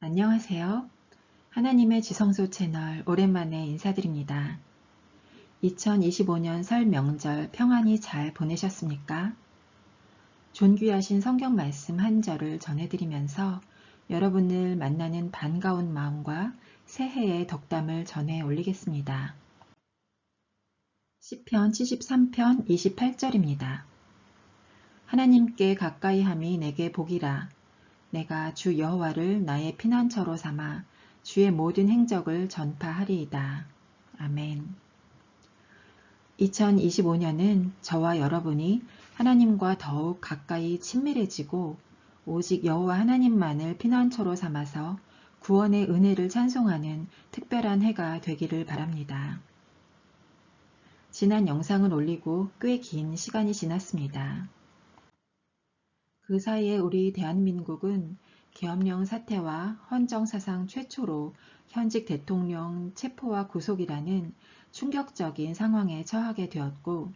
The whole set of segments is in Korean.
안녕하세요. 하나님의 지성소 채널 오랜만에 인사드립니다. 2025년 설 명절 평안히 잘 보내셨습니까? 존귀하신 성경 말씀 한 절을 전해드리면서 여러분을 만나는 반가운 마음과 새해의 덕담을 전해 올리겠습니다. 시편 73편 28절입니다. 하나님께 가까이 함이 내게 복이라. 내가 주 여호와를 나의 피난처로 삼아 주의 모든 행적을 전파하리이다. 아멘. 2025년은 저와 여러분이 하나님과 더욱 가까이 친밀해지고 오직 여호와 하나님만을 피난처로 삼아서 구원의 은혜를 찬송하는 특별한 해가 되기를 바랍니다. 지난 영상을 올리고 꽤 긴 시간이 지났습니다. 그 사이에 우리 대한민국은 계엄령 사태와 헌정사상 최초로 현직 대통령 체포와 구속이라는 충격적인 상황에 처하게 되었고,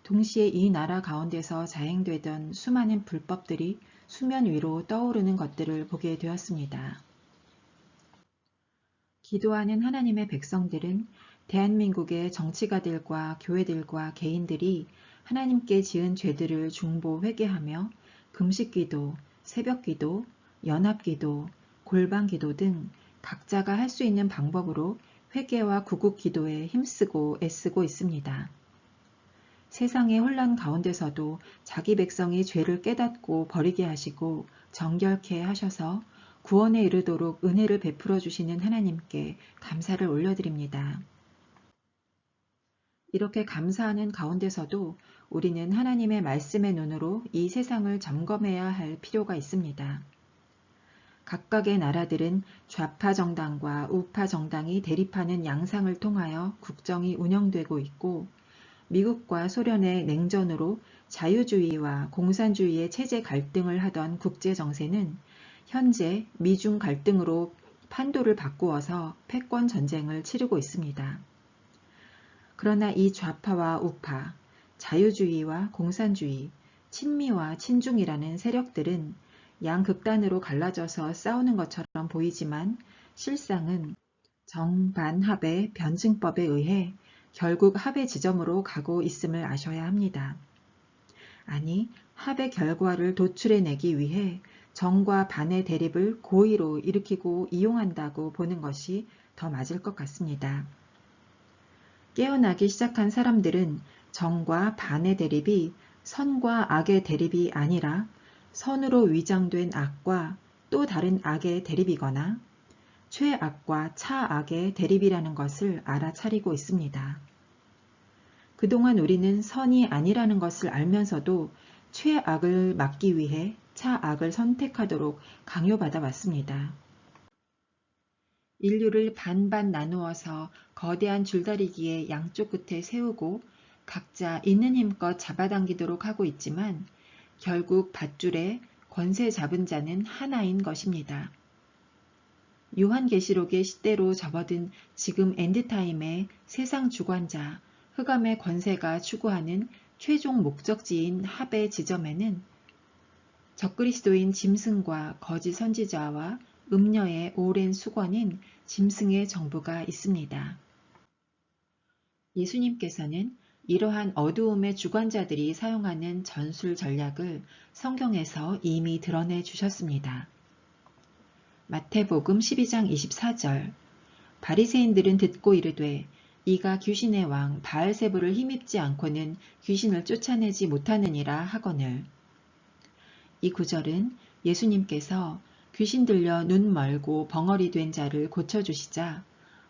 동시에 이 나라 가운데서 자행되던 수많은 불법들이 수면 위로 떠오르는 것들을 보게 되었습니다. 기도하는 하나님의 백성들은 대한민국의 정치가들과 교회들과 개인들이 하나님께 지은 죄들을 중보 회개하며 금식기도, 새벽기도, 연합기도, 골방기도 등 각자가 할 수 있는 방법으로 회개와 구국기도에 힘쓰고 애쓰고 있습니다. 세상의 혼란 가운데서도 자기 백성이 죄를 깨닫고 버리게 하시고 정결케 하셔서 구원에 이르도록 은혜를 베풀어 주시는 하나님께 감사를 올려드립니다. 이렇게 감사하는 가운데서도 우리는 하나님의 말씀의 눈으로 이 세상을 점검해야 할 필요가 있습니다. 각각의 나라들은 좌파 정당과 우파 정당이 대립하는 양상을 통하여 국정이 운영되고 있고, 미국과 소련의 냉전으로 자유주의와 공산주의의 체제 갈등을 하던 국제 정세는 현재 미중 갈등으로 판도를 바꾸어서 패권 전쟁을 치르고 있습니다. 그러나 이 좌파와 우파, 자유주의와 공산주의, 친미와 친중이라는 세력들은 양극단으로 갈라져서 싸우는 것처럼 보이지만 실상은 정반합의 변증법에 의해 결국 합의 지점으로 가고 있음을 아셔야 합니다. 아니, 합의 결과를 도출해내기 위해 정과 반의 대립을 고의로 일으키고 이용한다고 보는 것이 더 맞을 것 같습니다. 깨어나기 시작한 사람들은 정과 반의 대립이 선과 악의 대립이 아니라 선으로 위장된 악과 또 다른 악의 대립이거나 최악과 차악의 대립이라는 것을 알아차리고 있습니다. 그동안 우리는 선이 아니라는 것을 알면서도 최악을 막기 위해 차악을 선택하도록 강요받아 왔습니다. 인류를 반반 나누어서 거대한 줄다리기의 양쪽 끝에 세우고 각자 있는 힘껏 잡아당기도록 하고 있지만 결국 밧줄에 권세 잡은 자는 하나인 것입니다. 요한계시록의 시대로 접어든 지금 엔드타임의 세상 주관자, 흑암의 권세가 추구하는 최종 목적지인 합의 지점에는 적그리스도인 짐승과 거짓 선지자와 음녀의 오랜 수건인 짐승의 정부가 있습니다. 예수님께서는 이러한 어두움의 주관자들이 사용하는 전술 전략을 성경에서 이미 드러내 주셨습니다. 마태복음 12장 24절 바리새인들은 듣고 이르되 이가 귀신의 왕 바알세불을 힘입지 않고는 귀신을 쫓아내지 못하느니라 하거늘. 이 구절은 예수님께서 귀신 들려 눈 멀고 벙어리 된 자를 고쳐주시자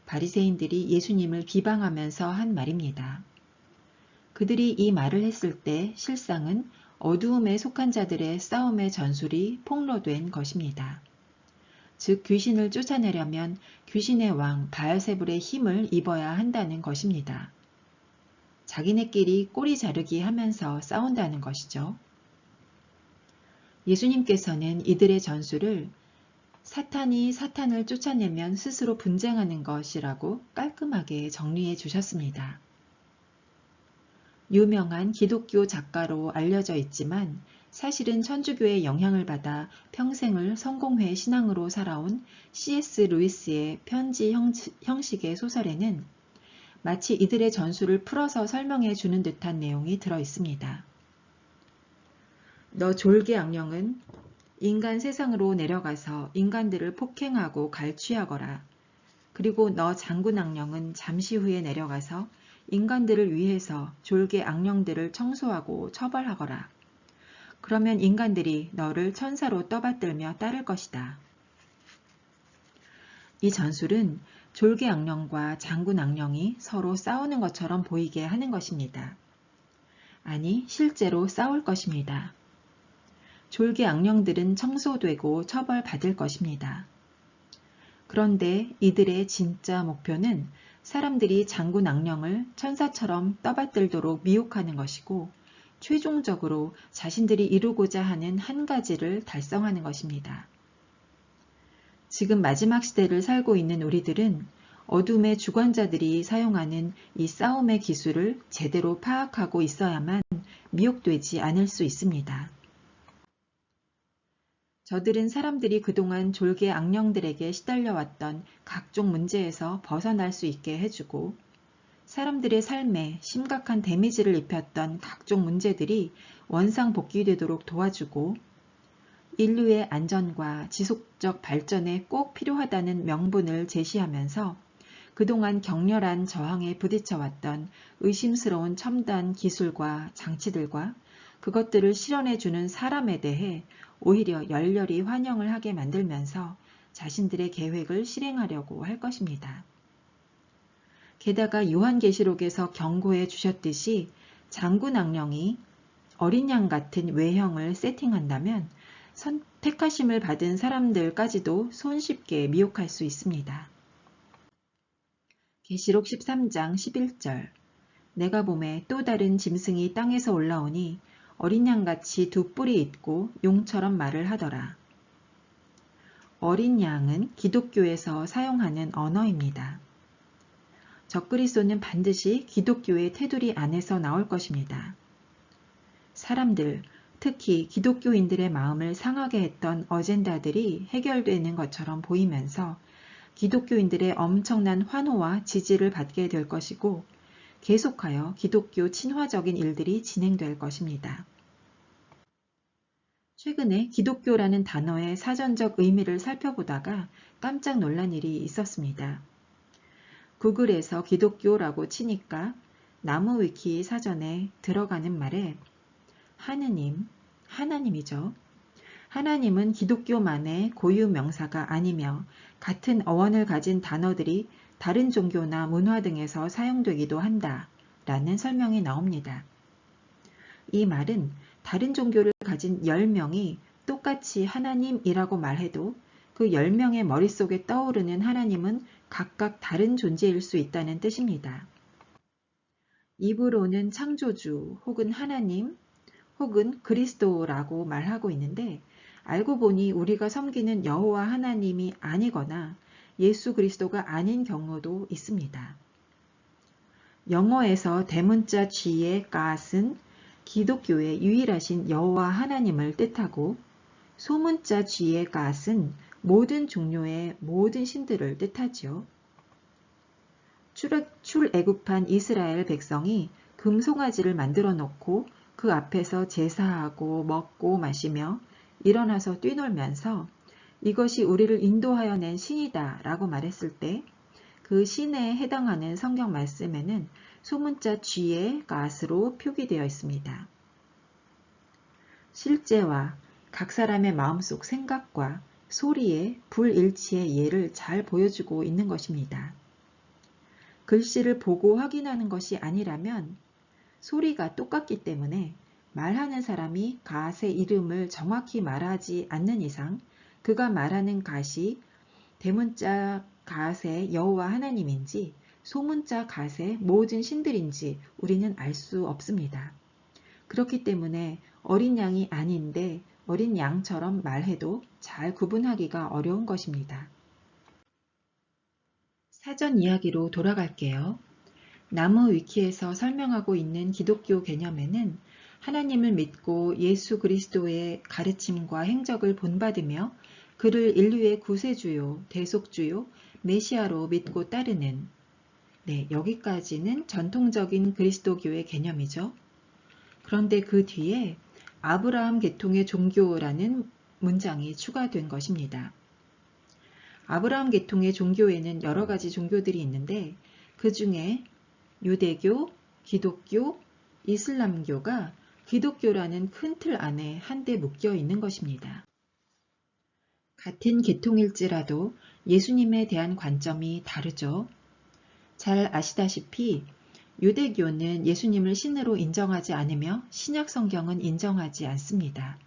바리새인들이 예수님을 비방하면서 한 말입니다. 그들이 이 말을 했을 때 실상은 어두움에 속한 자들의 싸움의 전술이 폭로된 것입니다. 즉 귀신을 쫓아내려면 귀신의 왕 바알세불의 힘을 입어야 한다는 것입니다. 자기네끼리 꼬리 자르기 하면서 싸운다는 것이죠. 예수님께서는 이들의 전술을 사탄이 사탄을 쫓아내면 스스로 분쟁하는 것이라고 깔끔하게 정리해 주셨습니다. 유명한 기독교 작가로 알려져 있지만 사실은 천주교의 영향을 받아 평생을 성공회 신앙으로 살아온 C.S. 루이스의 편지 형식의 소설에는 마치 이들의 전술을 풀어서 설명해 주는 듯한 내용이 들어 있습니다. 너 졸개 악령은 인간 세상으로 내려가서 인간들을 폭행하고 갈취하거라. 그리고 너 장군 악령은 잠시 후에 내려가서 인간들을 위해서 졸개 악령들을 청소하고 처벌하거라. 그러면 인간들이 너를 천사로 떠받들며 따를 것이다. 이 전술은 졸개 악령과 장군 악령이 서로 싸우는 것처럼 보이게 하는 것입니다. 아니, 실제로 싸울 것입니다. 졸개 악령들은 청소되고 처벌받을 것입니다. 그런데 이들의 진짜 목표는 사람들이 장군 악령을 천사처럼 떠받들도록 미혹하는 것이고 최종적으로 자신들이 이루고자 하는 한 가지를 달성하는 것입니다. 지금 마지막 시대를 살고 있는 우리들은 어둠의 주관자들이 사용하는 이 싸움의 기술을 제대로 파악하고 있어야만 미혹되지 않을 수 있습니다. 저들은 사람들이 그동안 졸개 악령들에게 시달려왔던 각종 문제에서 벗어날 수 있게 해주고 사람들의 삶에 심각한 데미지를 입혔던 각종 문제들이 원상복귀되도록 도와주고 인류의 안전과 지속적 발전에 꼭 필요하다는 명분을 제시하면서 그동안 격렬한 저항에 부딪혀왔던 의심스러운 첨단 기술과 장치들과 그것들을 실현해주는 사람에 대해 오히려 열렬히 환영을 하게 만들면서 자신들의 계획을 실행하려고 할 것입니다. 게다가 요한계시록에서 경고해 주셨듯이 장군 악령이 어린 양 같은 외형을 세팅한다면 택하심을 받은 사람들까지도 손쉽게 미혹할 수 있습니다. 계시록 13장 11절 내가 보매 또 다른 짐승이 땅에서 올라오니 어린 양같이 두 뿔이 있고 용처럼 말을 하더라. 어린 양은 기독교에서 사용하는 언어입니다. 적그리스도는 반드시 기독교의 테두리 안에서 나올 것입니다. 사람들, 특히 기독교인들의 마음을 상하게 했던 어젠다들이 해결되는 것처럼 보이면서 기독교인들의 엄청난 환호와 지지를 받게 될 것이고 계속하여 기독교 친화적인 일들이 진행될 것입니다. 최근에 기독교라는 단어의 사전적 의미를 살펴보다가 깜짝 놀란 일이 있었습니다. 구글에서 기독교라고 치니까 나무위키 사전에 들어가는 말에 하나님이죠. 하나님은 기독교만의 고유 명사가 아니며 같은 어원을 가진 단어들이 다른 종교나 문화 등에서 사용되기도 한다 라는 설명이 나옵니다. 이 말은 다른 종교를 가진 10명이 똑같이 하나님이라고 말해도 그 10명의 머릿속에 떠오르는 하나님은 각각 다른 존재일 수 있다는 뜻입니다. 입으로는 창조주 혹은 하나님 혹은 그리스도라고 말하고 있는데 알고 보니 우리가 섬기는 여호와 하나님이 아니거나 예수 그리스도가 아닌 경우도 있습니다. 영어에서 대문자 G의 God은 기독교의 유일하신 여호와 하나님을 뜻하고 소문자 G의 God은 모든 종류의 모든 신들을 뜻하지요. 출애굽한 이스라엘 백성이 금송아지를 만들어 놓고 그 앞에서 제사하고 먹고 마시며 일어나서 뛰놀면서 이것이 우리를 인도하여 낸 신이다 라고 말했을 때 그 신에 해당하는 성경 말씀에는 소문자 G의 God으로 표기되어 있습니다. 실제와 각 사람의 마음속 생각과 소리의 불일치의 예를 잘 보여주고 있는 것입니다. 글씨를 보고 확인하는 것이 아니라면 소리가 똑같기 때문에 말하는 사람이 갓의 이름을 정확히 말하지 않는 이상 그가 말하는 갓이 대문자 갓의 여호와 하나님인지 소문자 갓의 모든 신들인지 우리는 알 수 없습니다. 그렇기 때문에 어린 양이 아닌데 어린 양처럼 말해도 잘 구분하기가 어려운 것입니다. 사전 이야기로 돌아갈게요. 나무 위키에서 설명하고 있는 기독교 개념에는 하나님을 믿고 예수 그리스도의 가르침과 행적을 본받으며 그를 인류의 구세주요, 대속주요, 메시아로 믿고 따르는, 네, 여기까지는 전통적인 그리스도교의 개념이죠. 그런데 그 뒤에 아브라함 계통의 종교라는 문장이 추가된 것입니다. 아브라함 계통의 종교에는 여러 가지 종교들이 있는데 그 중에 유대교, 기독교, 이슬람교가 기독교라는 큰 틀 안에 한데 묶여 있는 것입니다. 같은 계통일지라도 예수님에 대한 관점이 다르죠. 잘 아시다시피 유대교는 예수님을 신으로 인정하지 않으며 신약 성경은 인정하지 않습니다.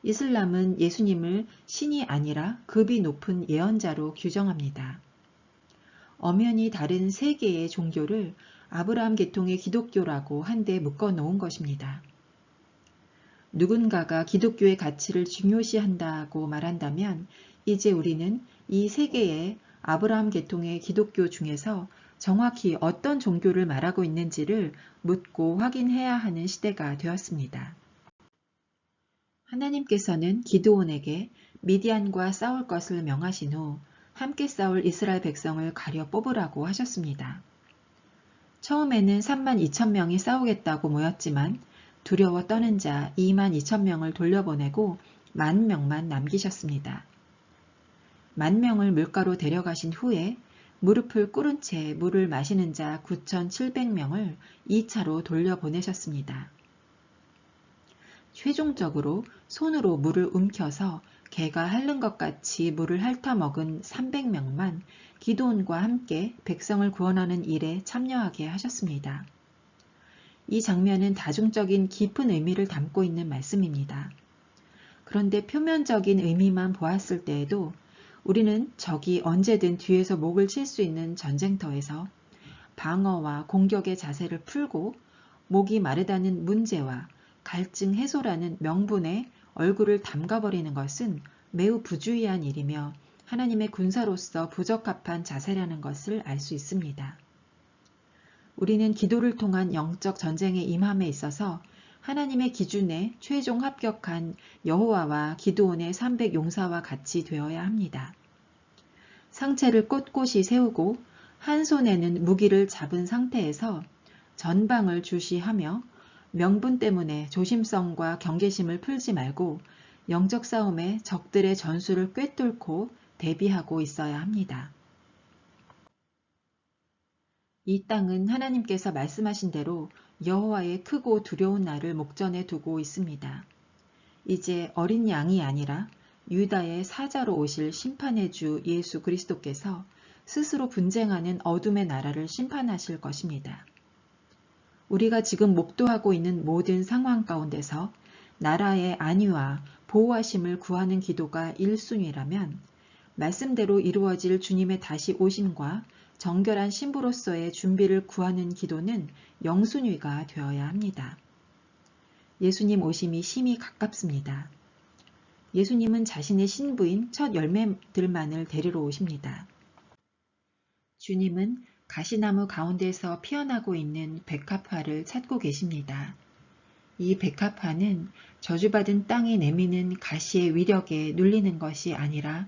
이슬람은 예수님을 신이 아니라 급이 높은 예언자로 규정합니다. 엄연히 다른 세 개의 종교를 아브라함 계통의 기독교라고 한데 묶어 놓은 것입니다. 누군가가 기독교의 가치를 중요시한다고 말한다면 이제 우리는 이 세 개의 아브라함 계통의 기독교 중에서 정확히 어떤 종교를 말하고 있는지를 묻고 확인해야 하는 시대가 되었습니다. 하나님께서는 기드온에게 미디안과 싸울 것을 명하신 후 함께 싸울 이스라엘 백성을 가려 뽑으라고 하셨습니다. 처음에는 32,000명이 싸우겠다고 모였지만 두려워 떠는 자 22,000명을 돌려보내고 10,000명만 남기셨습니다. 10,000명을 물가로 데려가신 후에 무릎을 꿇은 채 물을 마시는 자 9,700명을 2차로 돌려보내셨습니다. 최종적으로 손으로 물을 움켜서 개가 핥는 것 같이 물을 핥아먹은 300명만 기드온과 함께 백성을 구원하는 일에 참여하게 하셨습니다. 이 장면은 다중적인 깊은 의미를 담고 있는 말씀입니다. 그런데 표면적인 의미만 보았을 때에도 우리는 적이 언제든 뒤에서 목을 칠 수 있는 전쟁터에서 방어와 공격의 자세를 풀고 목이 마르다는 문제와 갈증 해소라는 명분에 얼굴을 담가버리는 것은 매우 부주의한 일이며 하나님의 군사로서 부적합한 자세라는 것을 알 수 있습니다. 우리는 기도를 통한 영적 전쟁에 임함에 있어서 하나님의 기준에 최종 합격한 여호와와 기드온의 300 용사와 같이 되어야 합니다. 상체를 꼿꼿이 세우고 한 손에는 무기를 잡은 상태에서 전방을 주시하며 명분 때문에 조심성과 경계심을 풀지 말고 영적 싸움에 적들의 전술을 꿰뚫고 대비하고 있어야 합니다. 이 땅은 하나님께서 말씀하신 대로 여호와의 크고 두려운 날을 목전에 두고 있습니다. 이제 어린 양이 아니라 유다의 사자로 오실 심판의 주 예수 그리스도께서 스스로 분쟁하는 어둠의 나라를 심판하실 것입니다. 우리가 지금 목도하고 있는 모든 상황 가운데서 나라의 안위와 보호하심을 구하는 기도가 1순위라면 말씀대로 이루어질 주님의 다시 오심과 정결한 신부로서의 준비를 구하는 기도는 0순위가 되어야 합니다. 예수님 오심이 심히 가깝습니다. 예수님은 자신의 신부인 첫 열매들만을 데리러 오십니다. 주님은 가시나무 가운데서 피어나고 있는 백합화를 찾고 계십니다. 이 백합화는 저주받은 땅에 내미는 가시의 위력에 눌리는 것이 아니라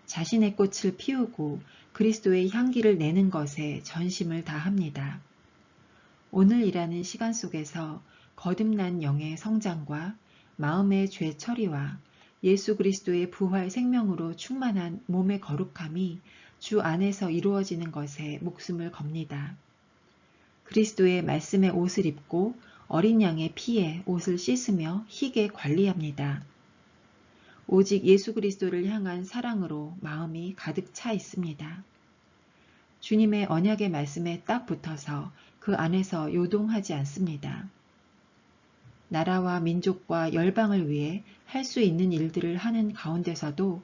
자신의 꽃을 피우고 그리스도의 향기를 내는 것에 전심을 다합니다. 오늘 일하는 시간 속에서 거듭난 영의 성장과 마음의 죄 처리와 예수 그리스도의 부활 생명으로 충만한 몸의 거룩함이 주 안에서 이루어지는 것에 목숨을 겁니다. 그리스도의 말씀의 옷을 입고 어린 양의 피에 옷을 씻으며 희게 관리합니다. 오직 예수 그리스도를 향한 사랑으로 마음이 가득 차 있습니다. 주님의 언약의 말씀에 딱 붙어서 그 안에서 요동하지 않습니다. 나라와 민족과 열방을 위해 할 수 있는 일들을 하는 가운데서도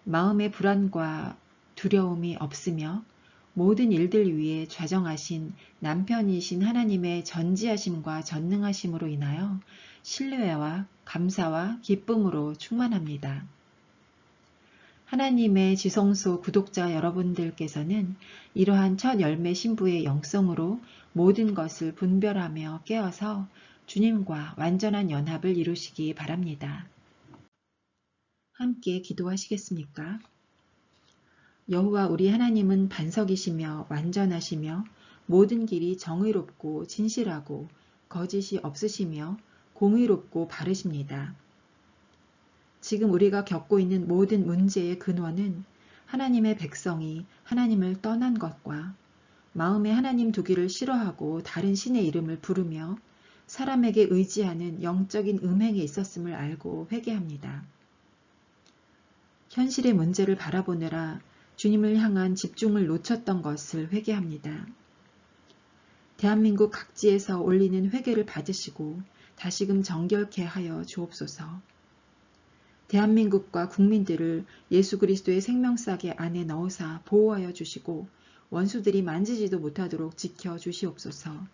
마음의 불안과 두려움이 없으며 모든 일들 위해 좌정하신 남편이신 하나님의 전지하심과 전능하심으로 인하여 신뢰와 감사와 기쁨으로 충만합니다. 하나님의 지성소 구독자 여러분들께서는 이러한 첫 열매 신부의 영성으로 모든 것을 분별하며 깨어서 주님과 완전한 연합을 이루시기 바랍니다. 함께 기도하시겠습니까? 여호와 우리 하나님은 반석이시며 완전하시며 모든 길이 정의롭고 진실하고 거짓이 없으시며 공의롭고 바르십니다. 지금 우리가 겪고 있는 모든 문제의 근원은 하나님의 백성이 하나님을 떠난 것과 마음에 하나님 두기를 싫어하고 다른 신의 이름을 부르며 사람에게 의지하는 영적인 음행에 있었음을 알고 회개합니다. 현실의 문제를 바라보느라 주님을 향한 집중을 놓쳤던 것을 회개합니다. 대한민국 각지에서 올리는 회개를 받으시고 다시금 정결케 하여 주옵소서. 대한민국과 국민들을 예수 그리스도의 생명싸개 안에 넣으사 보호하여 주시고 원수들이 만지지도 못하도록 지켜 주시옵소서.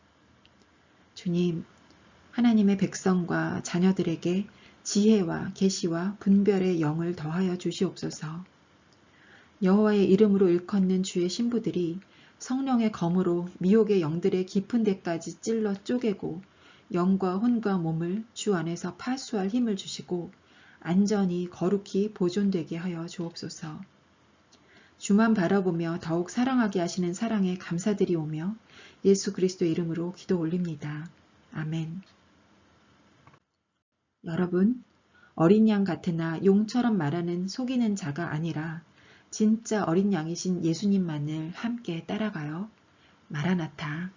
주님, 하나님의 백성과 자녀들에게 지혜와 계시와 분별의 영을 더하여 주시옵소서. 여호와의 이름으로 일컫는 주의 신부들이 성령의 검으로 미혹의 영들의 깊은 데까지 찔러 쪼개고 영과 혼과 몸을 주 안에서 파수할 힘을 주시고 안전히 거룩히 보존되게 하여 주옵소서. 주만 바라보며 더욱 사랑하게 하시는 사랑에 감사드리오며 예수 그리스도의 이름으로 기도 올립니다. 아멘. 여러분, 어린 양 같으나 용처럼 말하는 속이는 자가 아니라 진짜 어린 양이신 예수님만을 함께 따라가요. 마라나타.